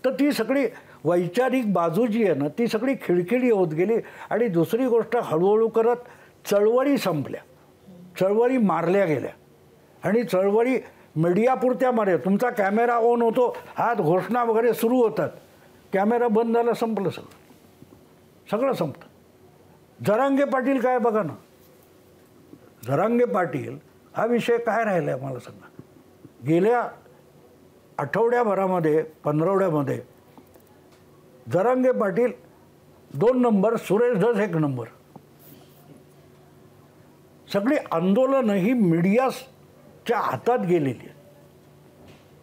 तर ती सगळी वैचारिक बाजू जी आहे ना ती सगळी खिळखिळी होत गेली. आणि दुसरी गोष्ट, हळूहळू करत चळवळी संपल्या, चळवळी मारल्या गेल्या आणि चळवळी मीडियापुरत्या मारल्या. तुमचा कॅमेरा ऑन होतो, हात घोषणा वगैरे सुरू होतात, कॅमेरा बंद झाला, संपलं सगळं संपतं. जरांगे पाटील काय बघा ना, जरांगे पाटील हा विषय काय राहिला आहे मला सांगा. गेल्या आठवड्याभरामध्ये 15वड्यामध्ये जरांगे पाटील 2 नंबर, सुरेश धस 1 नंबर. सगळी आंदोलनं ही मीडियाच्या हातात गेलेली आहे.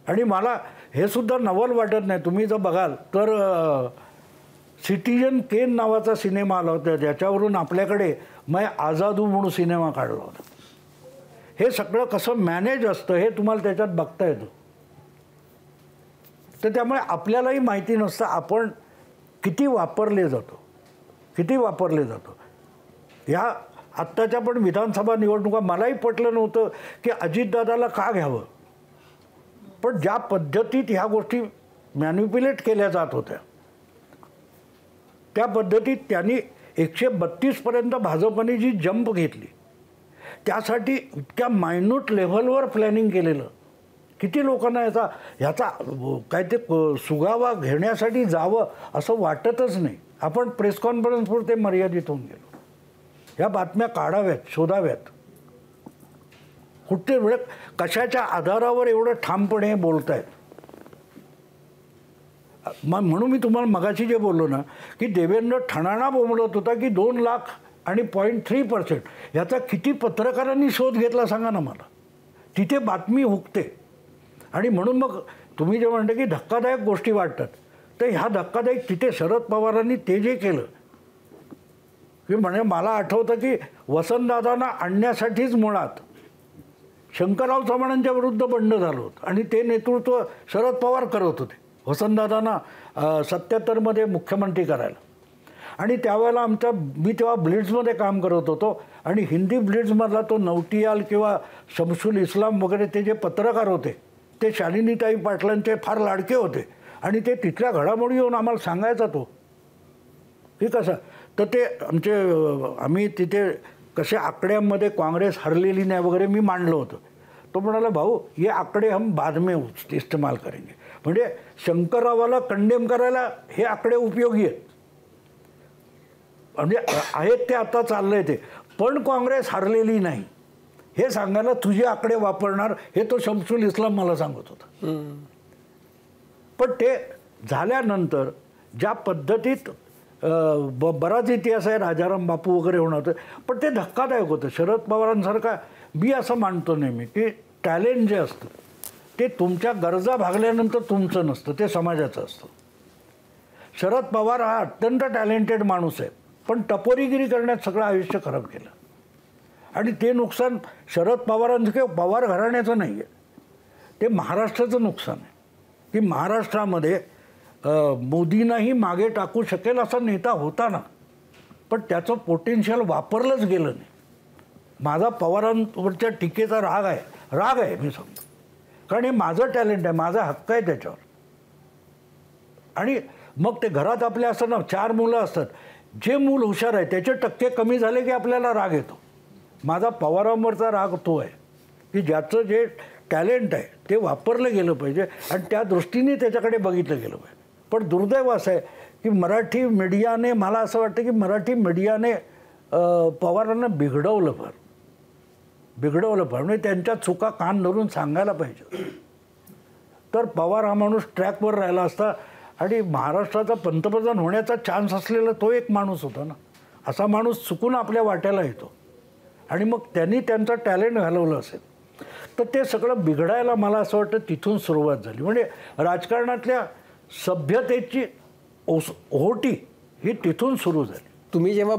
आणि मला हे सुद्धा नवल वाटत नाही. तुम्ही जर बघाल तर सिटीजन केन नावाचा सिनेमा आला होता, ज्याच्यावरून आपल्याकडे मैं आजादू म्हणून सिनेमा काढला होता. हे सगळं कसं मॅनेज असतं हे तुम्हाला त्याच्यात बघता येतं. तर त्यामुळे आपल्यालाही माहिती नसतं आपण किती वापरले जातो, किती वापरले जातो. ह्या आत्ताच्या पण विधानसभा निवडणुका मलाही पटलं नव्हतं की अजितदादाला का घ्यावं, पण ज्या पद्धतीत ह्या गोष्टी मॅन्युप्युलेट केल्या जात होत्या त्या पद्धतीत त्यांनी 132पर्यंत भाजपने जी जंप घेतली त्यासाठी इतक्या मायन्यूट लेव्हलवर प्लॅनिंग केलेलं. किती लोकांना ह्याचा काय ते सुगावा घेण्यासाठी जावं असं वाटतच नाही. आपण प्रेस कॉन्फरन्सवर ते मर्यादित होऊन गेलो. ह्या बातम्या काढाव्यात, शोधाव्यात. कुठे वेळ कशाच्या आधारावर एवढं ठामपणे बोलत आहेत. म्हणून मी तुम्हाला मगाशी जे बोललो ना की देवेंद्र ठणाणा बोंबलत होता की 2 लाख आणि 0.3% ह्याचा किती पत्रकारांनी शोध घेतला सांगा ना मला. तिथे बातमी हुकते. आणि म्हणून मग तुम्ही जे म्हणता की धक्कादायक गोष्टी वाटतात, तर ह्या धक्कादायक तिथे शरद पवारांनी ते जे केलं की म्हणजे मला आठवतं की वसंतदादांना आणण्यासाठीच मुळात शंकरराव चव्हाणांच्या विरुद्ध बंड झालं होतं आणि ते नेतृत्व शरद पवार करत होते वसंतदादांना 77मध्ये मुख्यमंत्री करायला. आणि त्यावेळेला मी तेव्हा ब्लिट्झमध्ये काम करत होतो आणि हिंदी ब्लिट्झमधला तो नवटियाल किंवा शमशुल इस्लाम वगैरे ते जे पत्रकार होते ते शालिनीताई पाटलांचे फार लाडके होते आणि ते तिथल्या घडामोडी येऊन आम्हाला सांगायचा तो की कसं. तर ते आम्ही तिथे कसे आकड्यांमध्ये काँग्रेस हरलेली नाही वगैरे मी मांडलं होतं. तो म्हणाला भाऊ ये आकडे हम बाद में इस्तेमाल करेंगे. म्हणजे शंकररावाला कंडेम करायला हे आकडे उपयोगी आहेत. म्हणजे आहेत ते आता चाललंय ते, पण काँग्रेस हरलेली नाही हे सांगायला तुझे आकडे वापरणार हे तो शमशुल इस्लाम मला सांगत होता. पण ते झाल्यानंतर ज्या पद्धतीत बराच इतिहास आहे, राजाराम बापू वगैरे होणार होतं, पण ते धक्कादायक होतं. शरद पवारांसारखा मी असं मानतो नेहमी की टॅलेंट जे असतं ते तुमच्या गरजा भागल्यानंतर तुमचं नसतं, ते समाजाचं असतं. शरद पवार हा अत्यंत टॅलेंटेड माणूस आहे, पण टपोरीगिरी करण्यात सगळं आयुष्य खराब केलं. आणि ते नुकसान शरद पवारांचं किंवा पवार घराण्याचं नाही आहे, ते महाराष्ट्राचं नुकसान आहे. की महाराष्ट्रामध्ये मोदींनाही मागे टाकू शकेल असा नेता होता ना, पण त्याचं पोटेन्शियल वापरलंच गेलं नाही. माझा पवारांवरच्या टीकेचा राग आहे मी सांगतो, कारण हे माझं टॅलेंट आहे, माझा हक्क आहे त्याच्यावर. आणि मग ते घरात आपल्या असताना 4 मुलं असतात, जे मूल हुशार आहे त्याचे टक्के कमी झाले की आपल्याला राग येतो. माझा पवारांवरचा राग तो आहे की ज्याचं जे टॅलेंट आहे ते वापरलं गेलं पाहिजे आणि त्या दृष्टीने त्याच्याकडे बघितलं गेलं पाहिजे. पण दुर्दैव असं आहे की मराठी मीडियाने, मला असं वाटतं की मराठी मीडियाने पवारांना बिघडवलं फार म्हणजे त्यांच्या चुका कान धरून सांगायला पाहिजे. तर पवार हा माणूस ट्रॅकवर राहिला असता आणि महाराष्ट्राचा पंतप्रधान होण्याचा चान्स असलेला तो एक माणूस होता ना. असा माणूस चुकून आपल्या वाट्याला येतो आणि मग त्यांनी त्यांचं टॅलेंट घालवलं असेल तर ते सगळं बिघडायला मला असं वाटतं तिथून सुरुवात झाली. म्हणजे राजकारणातल्या सभ्यतेची ओहोटी ही तिथून सुरू झाली. तुम्ही जेव्हा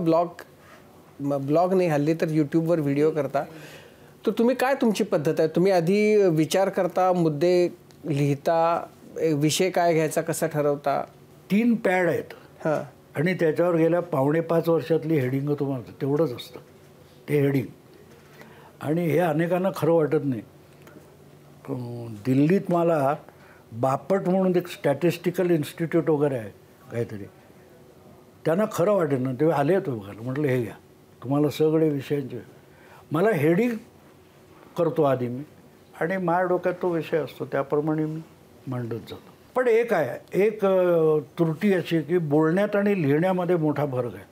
ब्लॉग नाही हल्ली तर यूट्यूबवर व्हिडिओ करता, तर तुम्ही काय तुमची पद्धत आहे? तुम्ही आधी विचार करता, मुद्दे लिहिता, विषय काय घ्यायचा कसा ठरवता? 3 पॅड आहेत हां, आणि त्याच्यावर गेल्या 4.5 वर्षातली हेडिंग तुम्हाला तेवढंच असतं ते हेडिंग. आणि हे अनेकांना खरं वाटत नाही. दिल्लीत मला बापट म्हणून एक स्टॅटिस्टिकल इन्स्टिट्यूट वगैरे आहे काहीतरी, त्यांना खरं वाटेल ना, तेव्हा आले होते बघायला. म्हटलं हे घ्या तुम्हाला सगळे विषयांचे. मला हेडिंग करतो आधी मी आणि माझ्या डोक्यात तो विषय असतो त्याप्रमाणे मी मांडत जातो. पण एक त्रुटी अशी की बोलण्यात आणि लिहिण्यामध्ये मोठा फरक आहे.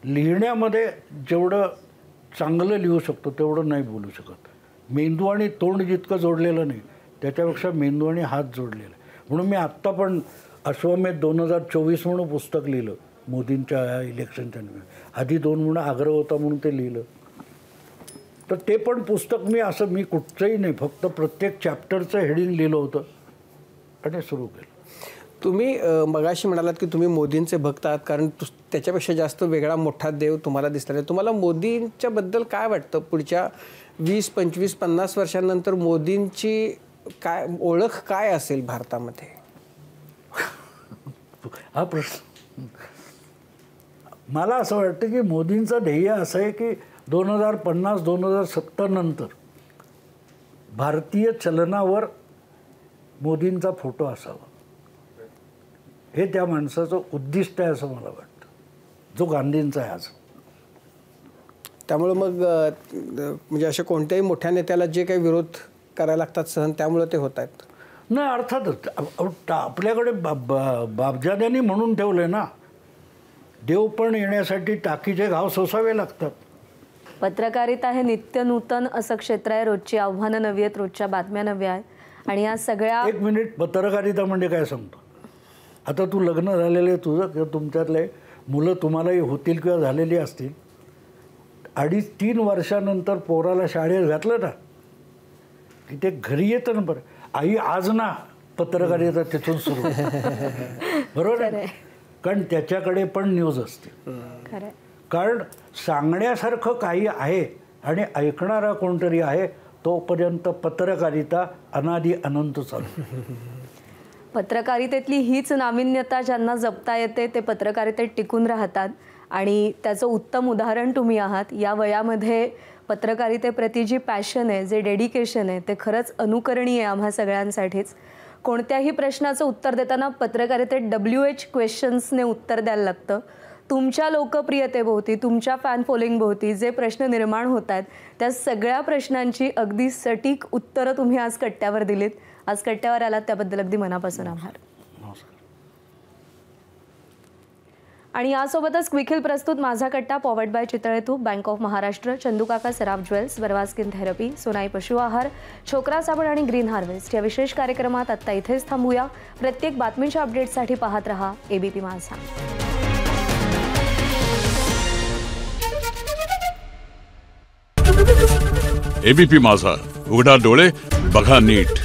लिहिण्यामध्ये जेवढं चांगलं लिहू शकतो तेवढं नाही बोलू शकत. मेंदू आणि तोंड जितकं जोडलेलं नाही त्याच्यापेक्षा मेंदू आणि हात जोडलेलं आहे. म्हणून मी आत्ता पण अश्वमेध 2024 म्हणून पुस्तक लिहिलं मोदींच्या इलेक्शनच्या आधी 2 म्हणून आग्रह होता म्हणून ते लिहिलं. तर ते पण पुस्तक मी कुठचंही नाही, फक्त प्रत्येक चॅप्टरचं हेडिंग लिहिलं होतं आणि सुरू केलं. तुम्ही मगाशी म्हणालात की तुम्ही मोदींचे भक्त आहात कारण त्याच्यापेक्षा जास्त वेगळा मोठा देव तुम्हाला दिसला नाही. तुम्हाला मोदींच्या बद्दल काय वाटतं? पुढच्या 20, 25, 50 वर्षांनंतर मोदींची काय ओळख काय असेल भारतामध्ये? हा प्रश्न मला असं वाटतं की मोदींचं ध्येय असं आहे की 2050-2070 नंतर भारतीय चलनावर मोदींचा फोटो असावा, हे त्या माणसाचं उद्दिष्ट आहे असं मला वाटतं, जो गांधींचा आहे आज. त्यामुळे मग म्हणजे अशा कोणत्याही मोठ्या नेत्याला जे काही विरोध करायला लागतात सहन, त्यामुळे ते होत आहेत? नाही, अर्थातच आपल्याकडे बापजाद्यांनी म्हणून ठेवलं ना, देव पण येण्यासाठी टाकीचे घाव सोसावे लागतात. पत्रकारिता हे नित्य नूतन असं क्षेत्र आहे. रोजची आव्हानं नवी आहेत, रोजच्या बातम्या नव्या आहेत आणि या सगळ्या. 1 मिनिट, पत्रकारिता म्हणजे काय सांगतो. आता तू लग्न झालेले तुझं किंवा तुमच्यातले मुलं तुम्हालाही होतील किंवा झालेली असतील, 2.5-3 वर्षानंतर पोराला शाळेत घातलं ना की ते घरी येतं ना, बरं आई आज ना, पत्रकारिता तिथून सुरू बरोबर आहे. कारण त्याच्याकडे पण न्यूज असते, कारण सांगण्यासारखं काही आहे आणि ऐकणारा कोणतरी आहे, तोपर्यंत पत्रकारिता अनादी अनंत चालू. पत्रकारितेतली हीच नाविन्यता ज्यांना जपता येते ते पत्रकारितेत टिकून राहतात आणि त्याचं उत्तम उदाहरण तुम्ही आहात. या वयामध्ये पत्रकारितेप्रती जी पॅशन आहे, जे डेडिकेशन आहे, ते खरंच अनुकरणीय आहे आम्हा सगळ्यांसाठीच. कोणत्याही प्रश्नाचं उत्तर देताना पत्रकारितेत WH क्वेश्चन्सने उत्तर द्यायला लागतं. तुमच्या लोकप्रियतेभोवती, तुमच्या फॅन फॉलोइंगभोवती जे प्रश्न निर्माण होत आहेत त्या सगळ्या प्रश्नांची अगदी सटीक उत्तरं तुम्ही आज कट्ट्यावर दिलीत. आज कट्ट्यावर आलात त्याबद्दल अगदी मनापासून आभार. आणि यासोबतच क्विक प्रस्तुत माझा कट्टा पॉवर्ड बाय चितळे तूप, bank of Maharashtra, चंदूकाका Saraf jewels, बरवा स्किन थेरपी, सोनाई पशु आहार, छोकरा साबण आणि ग्रीन हार्वेस्ट या विशेष कार्यक्रमात आत्ता इथेच थांबूया. प्रत्येक बातमीच्या अपडेटसाठी पाहत रहा ABP माझा. ABP माझा, उघडा डोळे बघा नीट.